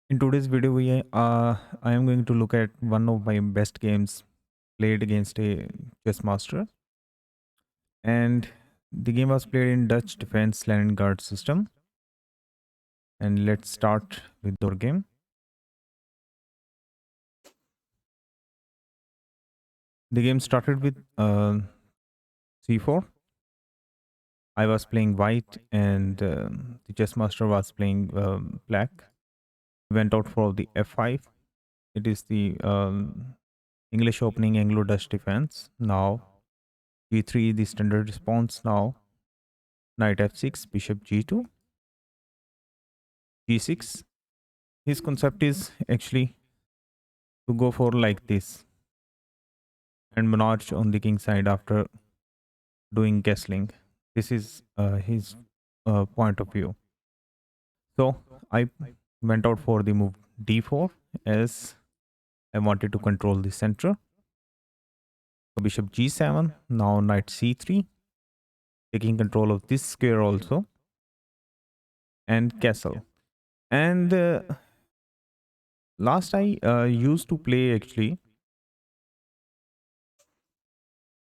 In today's video, I am going to look at one of my best games played against a chess master, and the game was played in Dutch defense Leningrad system. And let's start with our game. The game started with c4. I was playing white, and the chess master was playing black. We went out for the f5. It is the English opening Anglo-Dutch defense. Now g3, the standard response. Now knight f6, bishop g2, g6. His concept is actually to go for like this and march on the king side after doing castling. This is his point of view. So I went out for the move d4 as I wanted to control the center. So bishop g7, now knight c3, taking control of this square also, and castle. And last I used to play actually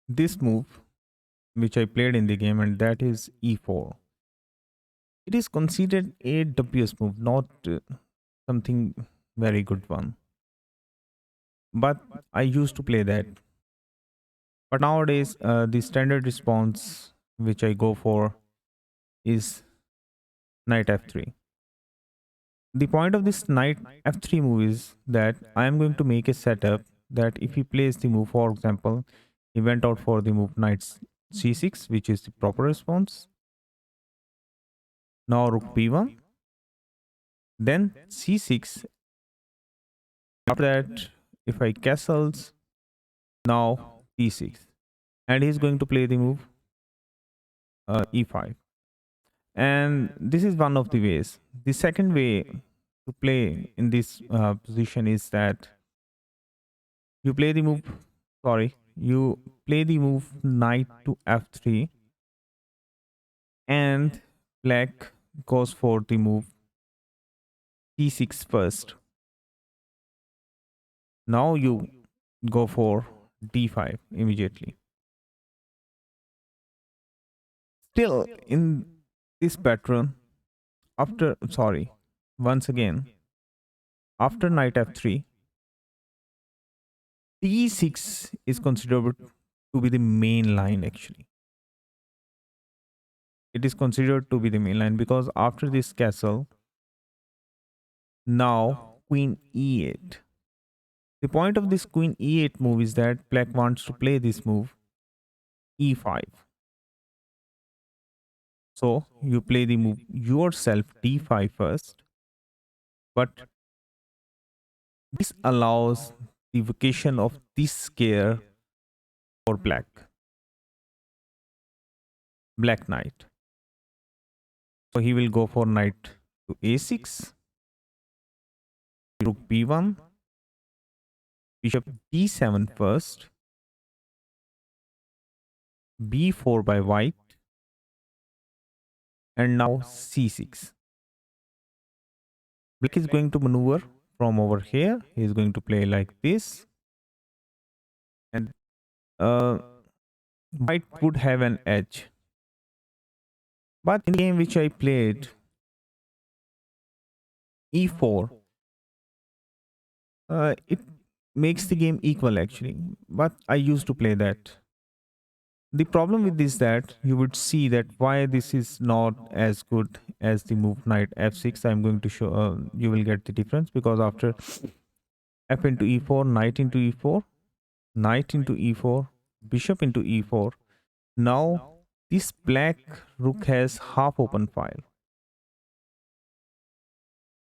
this move which I played in the game, and that is e4. It is considered a dubious move, not something very good one. But I used to play that. But nowadays, the standard response which I go for is knight f3. The point of this knight f3 move is that I am going to make a setup that if he plays the move, for example, he went out for the move knight c6, which is the proper response. Now rook b1, then c6. After that, if I castles, now e6, and he's going to play the move e5. And this is one of the ways. The second way to play in this position is that you play the move, you play the move knight to f3, and black goes for the move e6 first. Now you go for d5 immediately. Still in this pattern, after once again, after knight f3, d6 is considered to be the main line. Actually, it is considered to be the main line because after this castle, now queen e8. The point of this queen e8 move is that black wants to play this move e5. So you play the move yourself d5 first, but this allows the vacation of this square for black knight. So he will go for knight to a6, rook b1, bishop d7 first, b4 by white, and now c6. Black is going to maneuver from over here. He is going to play like this, and white would have an edge. But in the game which I played, e4, it makes the game equal actually. But I used to play that. The problem with this that you would see that why this is not as good as the move knight f6. I'm going to show you will get the difference because after f into e4, knight into e4, knight into e4, bishop into e4. Now this black rook has half open file,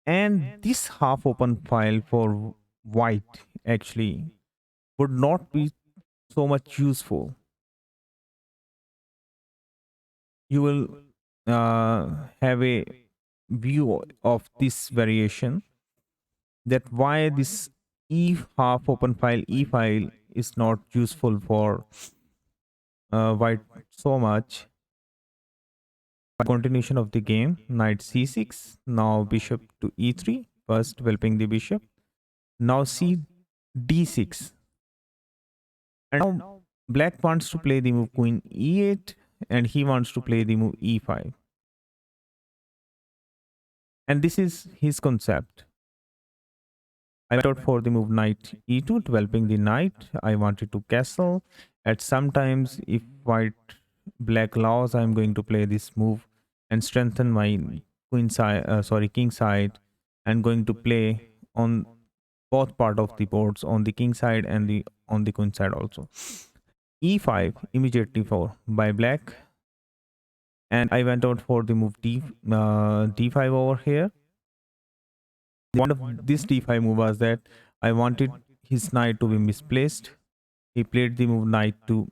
and this half open file for white actually would not be so much useful. You will have a view of this variation, that why this e half open file e file is not useful for white so much. Continuation of the game, knight c6, now bishop to e3, first developing the bishop. Now c d6, and now black wants to play the move queen e8, and he wants to play the move e5, and this is his concept. I went out for the move knight e2, developing the knight. I wanted to castle. At sometimes, if white black allows, I'm going to play this move and strengthen my queen side, king side, and going to play on both part of the boards, on the king side and the on the queen side also. E5 immediately for by black, and I went out for the move d5 over here. The point of this d5 move was that I wanted his knight to be misplaced. He played the move knight to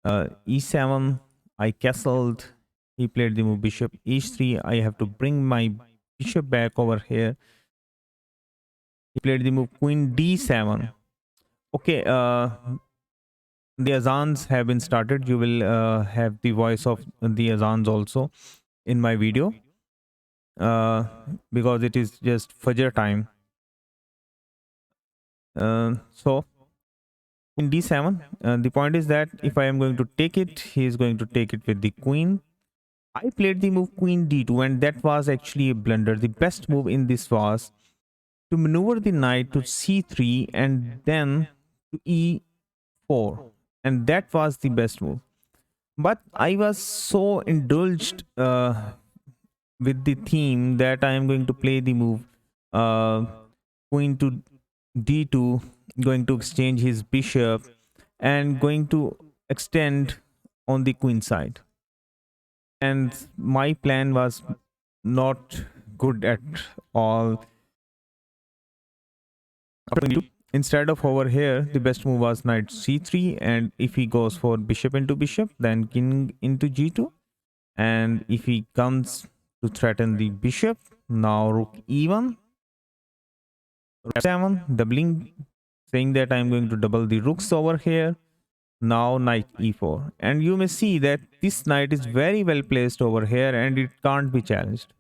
e7. I castled. He played the move bishop h3. I have to bring my bishop back over here. He played the move queen d7. Okay, the azans have been started. You will have the voice of the azans also in my video, because it is just fajr time. So in d7, the point is that if I am going to take it, he is going to take it with the queen. I played the move queen d2, and that was actually a blunder. The best move in this was to maneuver the knight to c3 and then to e4, and that was the best move. But I was so indulged with the theme that I am going to play the move queen to d2, going to exchange his bishop and going to extend on the queen side. And my plan was not good at all. Instead of over here, the best move was knight c3, and if he goes for bishop into bishop, then king into g2, and if he comes to threaten the bishop, now rook e1, rook f7, doubling, saying that I'm going to double the rooks over here. Now knight e4, and you may see that this knight is very well placed over here and it can't be challenged.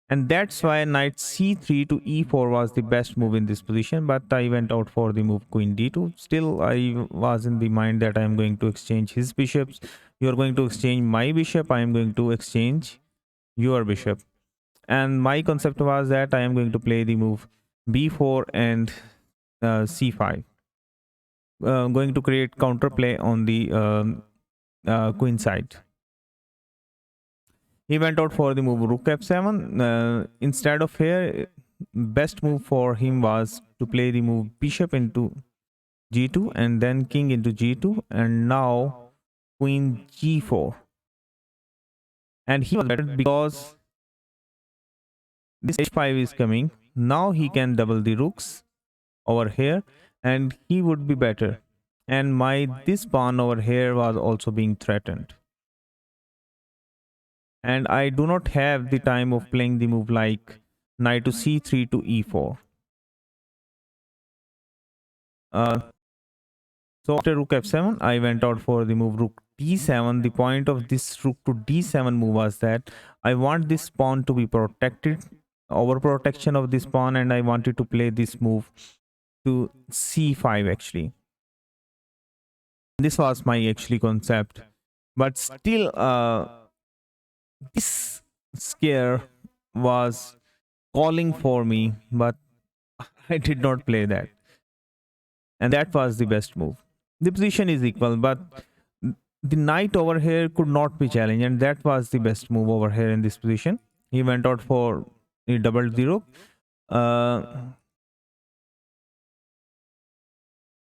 And that's why knight c3 to e4 was the best move in this position, but I went out for the move queen d2. Still, I was in the mind that I am going to exchange his bishops. You are going to exchange my bishop, I am going to exchange your bishop. And my concept was that I am going to play the move b4 and c5. Going to create counterplay on the queen side. He went out for the move rook f7. Instead of here, best move for him was to play the move bishop into g2 and then king into g2, and now queen g4. And he was better because this h5 is coming. Now he can double the rooks over here and he would be better. And my this pawn over here was also being threatened. And I do not have the time of playing the move like knight to c3 to e4. So after rook f7, I went out for the move rook d7. The point of this rook to d7 move was that I want this pawn to be protected, overprotection of this pawn, and I wanted to play this move to c5 actually. This was my actually concept, but still this scare was calling for me, but I did not play that, and that was the best move. The position is equal, but the knight over here could not be challenged, and that was the best move over here in this position. He went out for, he doubled the rook,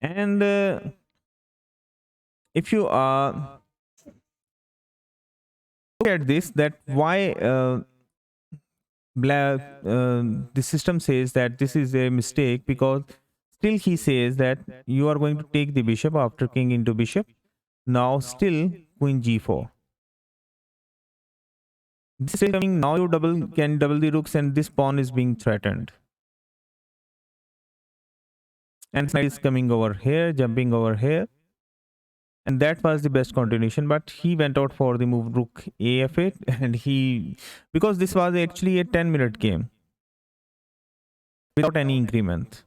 and if you look at this, that why black the system says that this is a mistake, because still he says that you are going to take the bishop after king into bishop. Now still queen g4. This is coming, now you can double the rooks and this pawn is being threatened. And knight is coming over here, jumping over here. And that was the best continuation, but he went out for the move rook af8, and he, because this was actually a 10-minute game, without any increment.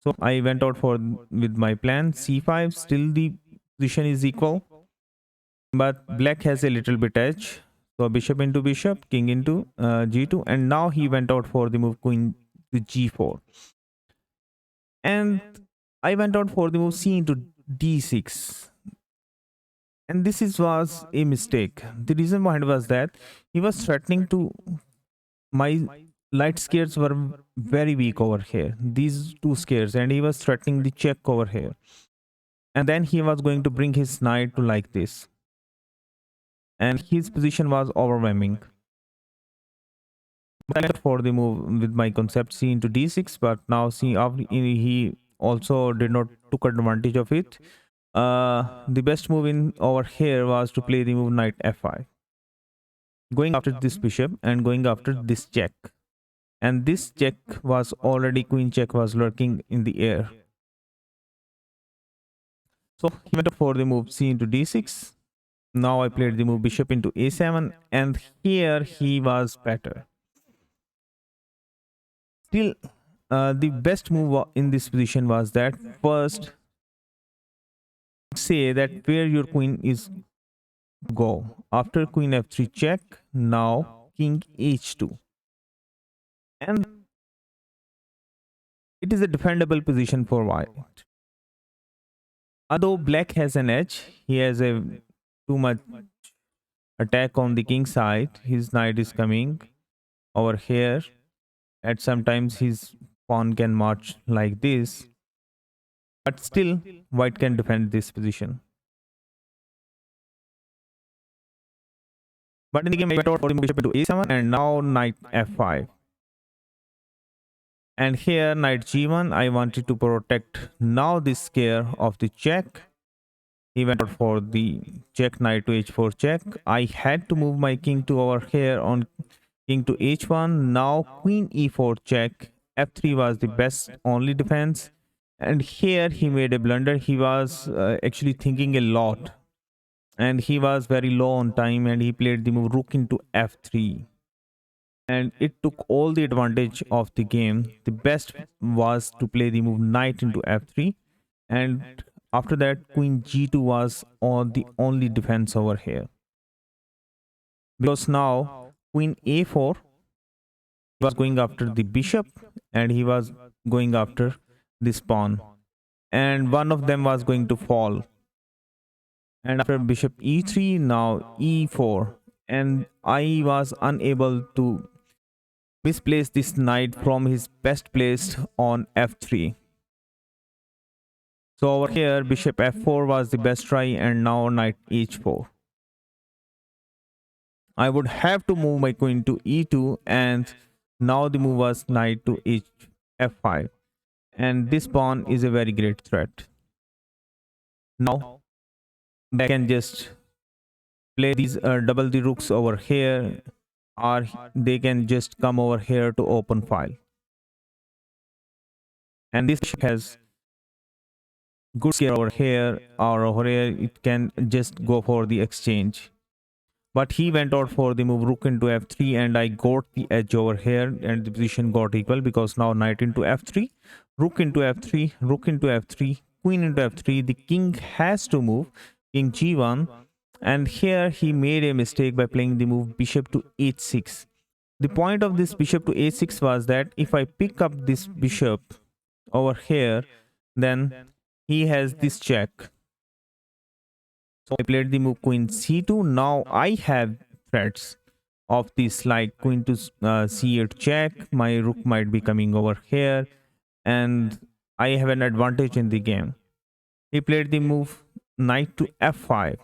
So I went out for with my plan c5. Still the position is equal, but black has a little bit edge. So bishop into bishop, king into g2, and now he went out for the move queen to g4. And I went out for the move c into d6. And was a mistake. The reason behind was that he was threatening to my light squares were very weak over here. These two squares, and he was threatening the check over here. And then he was going to bring his knight to like this. And his position was overwhelming. But I went for the move with my concept c into d6, but now see he also did not took advantage of it. The best move in over here was to play the move knight f5, going after this bishop and going after this check. And this check was already, queen check was lurking in the air. So he went for the move c into d6. Now I played the move bishop into a7, and here he was better. Still, the best move in this position was that first say that where your queen is go. After queen f3 check, now king h2. And it is a defendable position for white. Although black has an edge, he has a too much attack on the king side. His knight is coming over here. At sometimes his pawn can march like this. But still, white can defend this position. But in the game, I went out for the bishop into a7, and now knight f5. And here knight g1, I wanted to protect now this square of the check. He went out for the check, knight to h4 check. I had to move my king to over here on king to h1. Now queen e4 check. f3 was the best only defense. And here he made a blunder. He was actually thinking a lot. And he was very low on time, and he played the move rook into f3. And it took all the advantage of the game. The best was to play the move knight into f3, and after that queen g2 was on the only defense over here, because now queen a4 was going after the bishop and he was going after this pawn, and one of them was going to fall. And after bishop e3, now e4, and I was unable to misplaced this knight from his best placed on f3. So over here bishop f4 was the best try, and now knight h4. I would have to move my queen to e2, and now the move was knight to f5, and this pawn is a very great threat. Now I can just play these double the rooks over here, or they can just come over here to open file. And this has good square over here, or over here it can just go for the exchange. But he went out for the move rook into f3, and I got the edge over here, and the position got equal, because now knight into f3, rook into f3, rook into f3, queen into f3. The king has to move, king g1. And here he made a mistake by playing the move bishop to h6. The point of this bishop to h6 was that if I pick up this bishop over here, then he has this check. So I played the move queen c2. Now I have threats of this, like queen to c8 check. My rook might be coming over here, and I have an advantage in the game. He played the move knight to f5.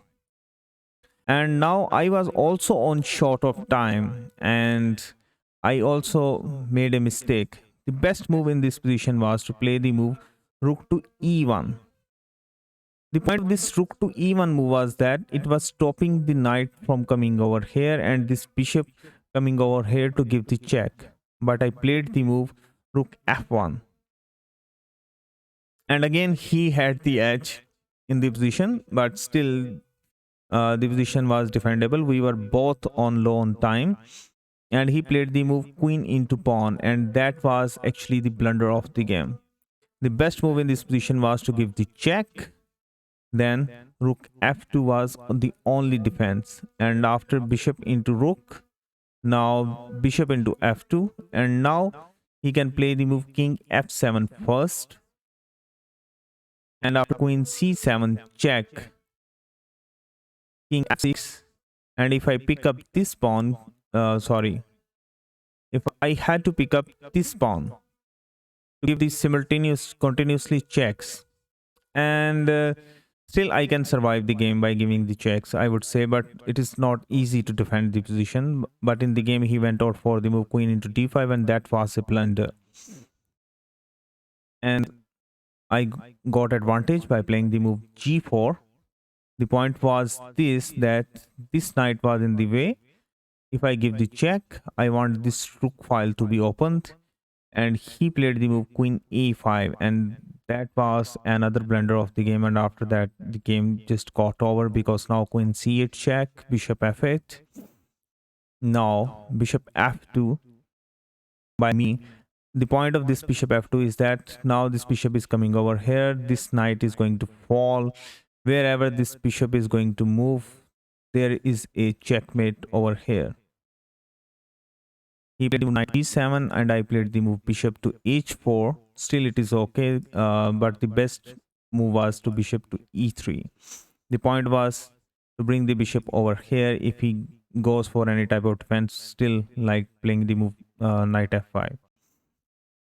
And now I was also on short of time, and I also made a mistake. The best move in this position was to play the move rook to e1. The point of this rook to e1 move was that it was stopping the knight from coming over here, and this bishop coming over here to give the check. But I played the move rook f1. And again he had the edge in the position, but still the position was defendable. We were both on low on time, and he played the move queen into pawn, and that was actually the blunder of the game. The best move in this position was to give the check. Then rook f2 was the only defense, and after bishop into rook, now bishop into f2, and now he can play the move king f7 first, and after queen c7 check, king f6, and if I pick up this pawn, if I had to pick up this pawn to give these simultaneous continuously checks, and still I can survive the game by giving the checks, I would say, but it is not easy to defend the position. But in the game he went out for the move queen into d5, and that was a blunder, and I got advantage by playing the move g4. The point was this, that this knight was in the way. If I give the check, I want this rook file to be opened, and he played the move queen a5, and that was another blunder of the game. And after that the game just got over, because now queen c8 check, bishop f8, now bishop f2 by me. The point of this bishop f2 is that now this bishop is coming over here, this knight is going to fall. Wherever this bishop is going to move, there is a checkmate over here. He played the move knight e7, and I played the move bishop to h4. Still it is okay, but the best move was to bishop to e3. The point was to bring the bishop over here. If he goes for any type of defense, still like playing the move knight f5.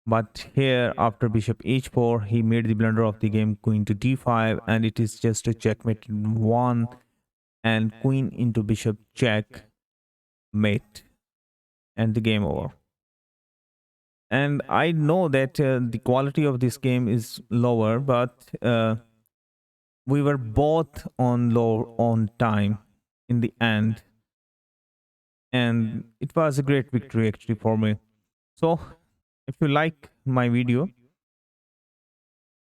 But here after bishop h4, he made the blunder of the game, queen to d5, and it is just a checkmate in one, and queen into bishop check mate, and the game over. And I know that the quality of this game is lower, but we were both on low on time in the end, and it was a great victory actually for me. So if you like my video,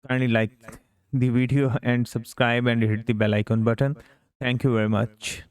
kindly like the video and subscribe and hit the bell icon button. Thank you very much.